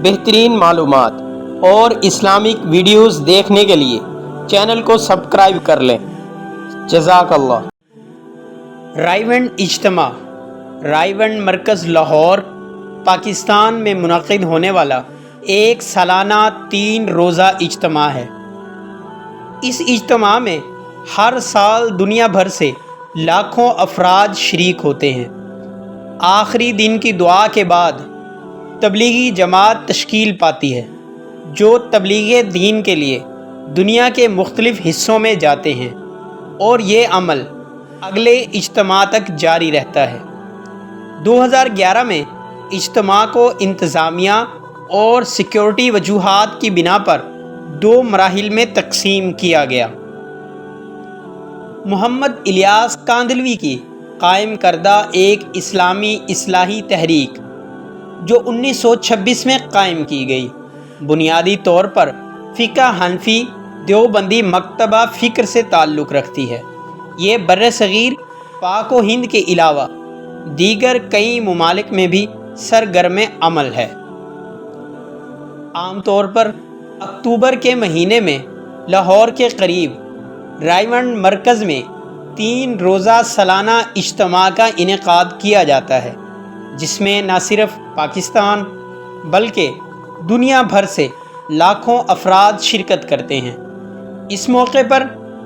بہترین معلومات اور اسلامک ویڈیوز دیکھنے کے لیے چینل کو سبسکرائب کر لیں۔ جزاک اللہ۔ رائیونڈ اجتماع رائیونڈ مرکز لاہور، پاکستان میں منعقد ہونے والا ایک سالانہ 3 روزہ اجتماع ہے۔ اس اجتماع میں ہر سال دنیا بھر سے لاکھوں افراد شریک ہوتے ہیں۔ آخری دن کی دعا کے بعد تبلیغی جماعت تشکیل پاتی ہے جو تبلیغ دین کے لیے دنیا کے مختلف حصوں میں جاتے ہیں، اور یہ عمل اگلے اجتماع تک جاری رہتا ہے۔ 2011 میں اجتماع کو انتظامیہ اور سیکیورٹی وجوہات کی بنا پر 2 مراحل میں تقسیم کیا گیا۔ محمد الیاس کاندھلوی کی قائم کردہ ایک اسلامی اصلاحی تحریک جو 1926 میں قائم کی گئی، بنیادی طور پر فقہ حنفی دیوبندی مکتبہ فکر سے تعلق رکھتی ہے۔ یہ برصغیر پاک و ہند کے علاوہ دیگر کئی ممالک میں بھی سرگرم عمل ہے۔ عام طور پر اکتوبر کے مہینے میں لاہور کے قریب رائیونڈ مرکز میں 3 روزہ سالانہ اجتماع کا انعقاد کیا جاتا ہے، جس میں نہ صرف پاکستان بلکہ دنیا بھر سے لاکھوں افراد شرکت کرتے ہیں۔ اس موقع پر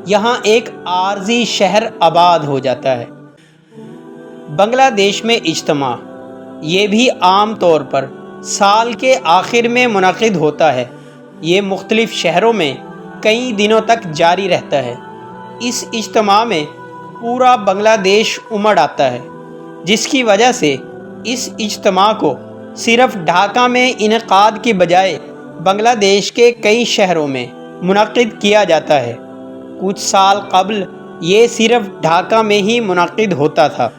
یہاں ایک عارضی شہر آباد ہو جاتا ہے۔ بنگلہ دیش میں اجتماع یہ بھی عام طور پر سال کے آخر میں منعقد ہوتا ہے۔ یہ مختلف شہروں میں کئی دنوں تک جاری رہتا ہے۔ اس اجتماع میں پورا بنگلہ دیش امڑ آتا ہے، جس کی وجہ سے اس اجتماع کو صرف ڈھاکہ میں انعقاد کی بجائے بنگلہ دیش کے کئی شہروں میں منعقد کیا جاتا ہے۔ کچھ سال قبل یہ صرف ڈھاکہ میں ہی منعقد ہوتا تھا۔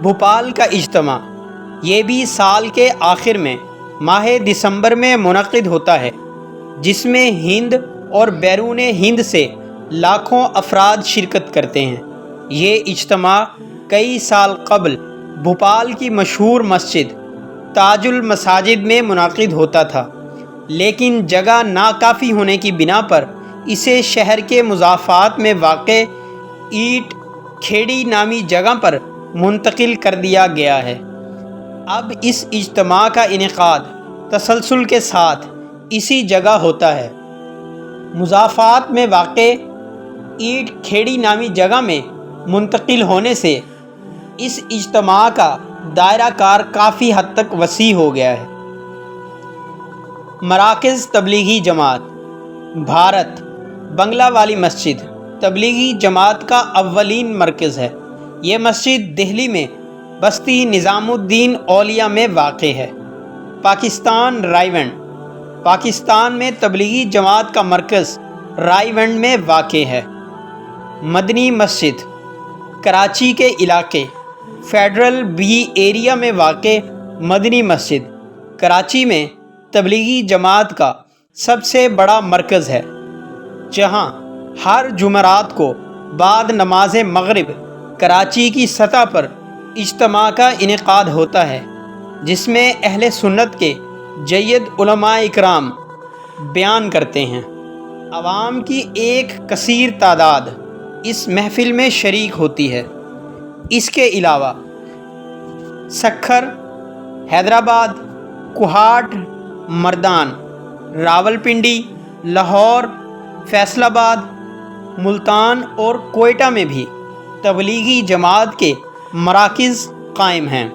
بھوپال کا اجتماع یہ بھی سال کے آخر میں ماہ دسمبر میں منعقد ہوتا ہے، جس میں ہند اور بیرون ہند سے لاکھوں افراد شرکت کرتے ہیں۔ یہ اجتماع کئی سال قبل بھوپال کی مشہور مسجد تاج المساجد میں منعقد ہوتا تھا، لیکن جگہ ناکافی ہونے کی بنا پر اسے شہر کے مضافات میں واقع اینٹ کھیڑی نامی جگہ پر منتقل کر دیا گیا ہے۔ اب اس اجتماع کا انعقاد تسلسل کے ساتھ اسی جگہ ہوتا ہے۔ مضافات میں واقع اینٹ کھیڑی نامی جگہ میں منتقل ہونے سے اس اجتماع کا دائرہ کار کافی حد تک وسیع ہو گیا ہے۔ مراکز تبلیغی جماعت بھارت بنگلہ والی مسجد تبلیغی جماعت کا اولین مرکز ہے۔ یہ مسجد دہلی میں بستی نظام الدین اولیاء میں واقع ہے۔ پاکستان رائیونڈ پاکستان میں تبلیغی جماعت کا مرکز رائیونڈ میں واقع ہے۔ مدنی مسجد کراچی کے علاقے فیڈرل بی ایریا میں واقع مدنی مسجد کراچی میں تبلیغی جماعت کا سب سے بڑا مرکز ہے، جہاں ہر جمعرات کو بعد نماز مغرب کراچی کی سطح پر اجتماع کا انعقاد ہوتا ہے، جس میں اہل سنت کے جید علماء اکرام بیان کرتے ہیں۔ عوام کی ایک کثیر تعداد اس محفل میں شریک ہوتی ہے۔ اس کے علاوہ سکھر، حیدرآباد، کوہاٹ، مردان، راولپنڈی، لاہور، فیصل آباد، ملتان اور کوئٹہ میں بھی تبلیغی جماعت کے مراکز قائم ہیں۔